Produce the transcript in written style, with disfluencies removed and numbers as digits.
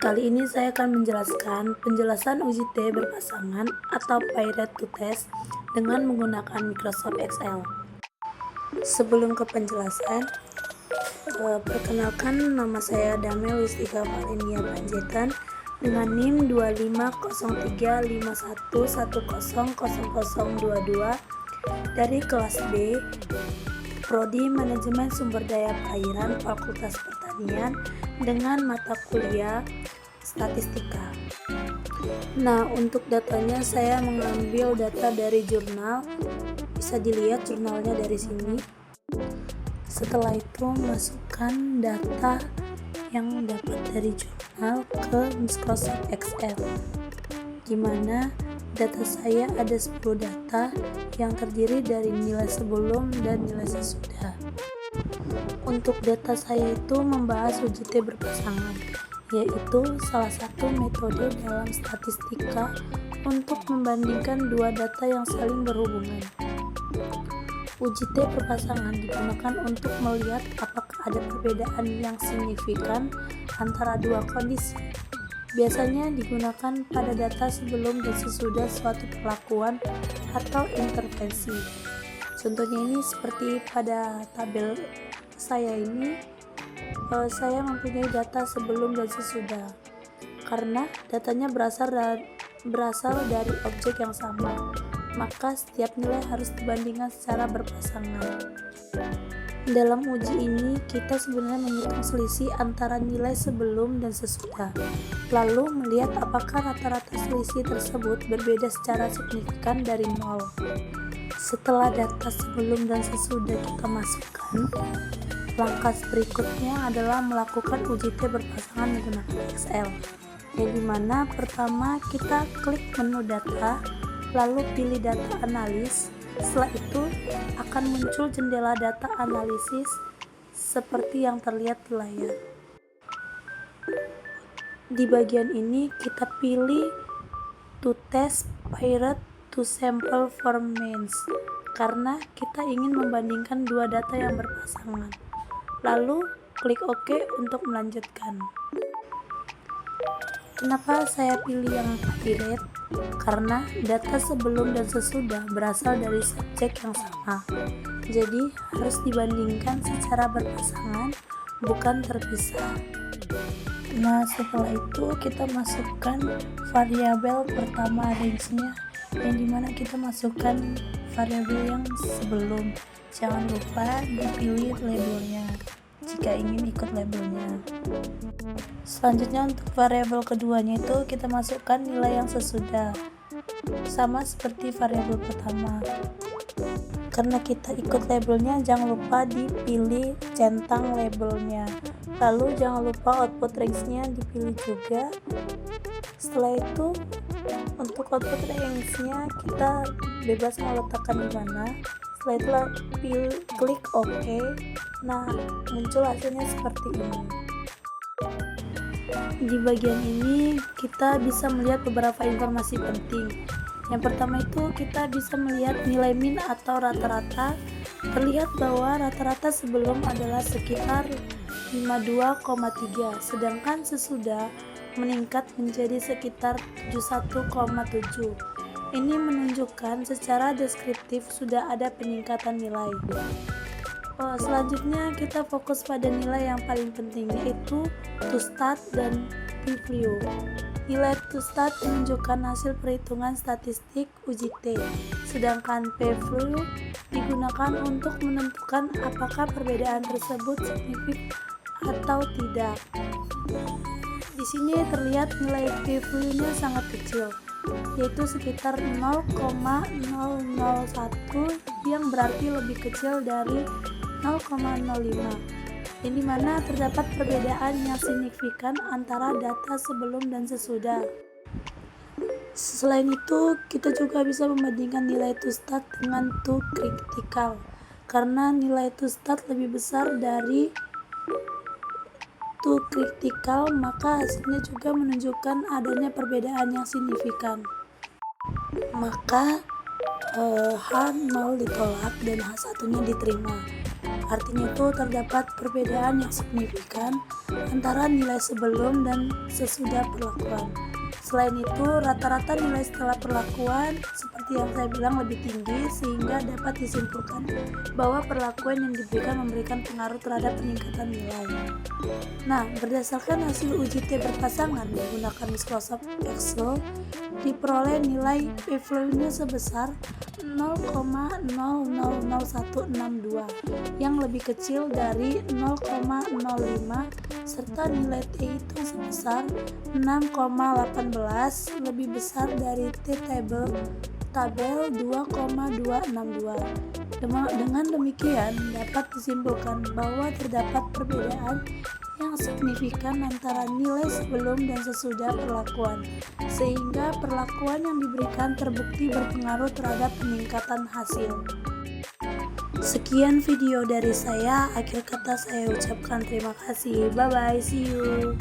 Kali ini saya akan menjelaskan penjelasan uji T berpasangan atau paired to test dengan menggunakan Microsoft Excel. Sebelum ke penjelasan, perkenalkan nama saya Damel Wistika Valinia Panjaitan dengan NIM 250351100022 dari kelas B, Prodi Manajemen Sumber Daya Perairan Fakultas Pertanian dengan mata kuliah Statistika. Nah, untuk datanya saya mengambil data dari jurnal. Bisa dilihat jurnalnya dari sini. Setelah itu masukkan data yang dapat dari jurnal ke Microsoft Excel, di mana data saya ada 10 data yang terdiri dari nilai sebelum dan nilai sesudah. Untuk data saya itu membahas uji T berpasangan, yaitu salah satu metode dalam statistika untuk membandingkan dua data yang saling berhubungan. Uji T berpasangan digunakan untuk melihat apakah ada perbedaan yang signifikan antara dua kondisi. Biasanya digunakan pada data sebelum dan sesudah suatu perlakuan atau intervensi. Contohnya ini seperti pada tabel saya ini, saya mempunyai data sebelum dan sesudah karena datanya berasal dari objek yang sama, maka setiap nilai harus dibandingkan secara berpasangan. Dalam uji ini kita sebenarnya menghitung selisih antara nilai sebelum dan sesudah, lalu melihat apakah rata-rata selisih tersebut berbeda secara signifikan dari 0. Setelah data sebelum dan sesudah kita masukkan, langkah berikutnya adalah melakukan uji T berpasangan menggunakan Excel, yang dimana pertama kita klik menu data, lalu pilih data analis. Setelah itu akan muncul jendela data analisis seperti yang terlihat di layar. Di bagian ini kita pilih to test paired to sample formats karena kita ingin membandingkan dua data yang berpasangan. Lalu klik OK untuk melanjutkan. Kenapa saya pilih yang paired? Karena data sebelum dan sesudah berasal dari subjek yang sama, jadi harus dibandingkan secara berpasangan, bukan terpisah. Nah, setelah itu kita masukkan variabel pertama range-nya, yang dimana kita masukkan variabel yang sebelum. Jangan lupa dipilih labelnya jika ingin ikut labelnya. Selanjutnya untuk variabel keduanya itu kita masukkan nilai yang sesudah, sama seperti variabel pertama. Karena kita ikut labelnya, jangan lupa dipilih centang labelnya, lalu jangan lupa output range-nya dipilih juga. Setelah itu untuk output range-nya kita bebas mau letakkan di mana. Setelah itu klik OK. Nah, muncul hasilnya seperti ini. Di bagian ini kita bisa melihat beberapa informasi penting. Yang pertama itu kita bisa melihat nilai min atau rata-rata. Terlihat bahwa rata-rata sebelum adalah sekitar 52,3, sedangkan sesudah meningkat menjadi sekitar 71,7. Ini menunjukkan secara deskriptif sudah ada peningkatan nilai. Selanjutnya kita fokus pada nilai yang paling penting, yaitu to start dan preview. Nilai to start menunjukkan hasil perhitungan statistik uji T, sedangkan preview digunakan untuk menentukan apakah perbedaan tersebut signifikan atau tidak. Di sini terlihat nilai preview-nya sangat kecil, yaitu sekitar 0,001, yang berarti lebih kecil dari 0,05, yang dimana terdapat perbedaan yang signifikan antara data sebelum dan sesudah. Selain itu, kita juga bisa membandingkan nilai to start dengan to critical, karena nilai to start lebih besar dari to critical, maka hasilnya juga menunjukkan adanya perbedaan yang signifikan. Maka H0 ditolak dan H1-nya diterima. Artinya itu terdapat perbedaan yang signifikan antara nilai sebelum dan sesudah perlakuan. Selain itu, rata-rata nilai setelah perlakuan seperti yang saya bilang lebih tinggi, sehingga dapat disimpulkan bahwa perlakuan yang diberikan memberikan pengaruh terhadap peningkatan nilai. Nah, berdasarkan hasil uji T berpasangan menggunakan Microsoft Excel, diperoleh nilai p-value-nya sebesar 0,000162 yang lebih kecil dari 0,05 serta nilai T itu sebesar 6,18 lebih besar dari T tabel 2,262. Dengan demikian dapat disimpulkan bahwa terdapat perbedaan yang signifikan antara nilai sebelum dan sesudah perlakuan, sehingga perlakuan yang diberikan terbukti berpengaruh terhadap peningkatan hasil. Sekian video dari saya, akhir kata saya ucapkan terima kasih. Bye bye, see you.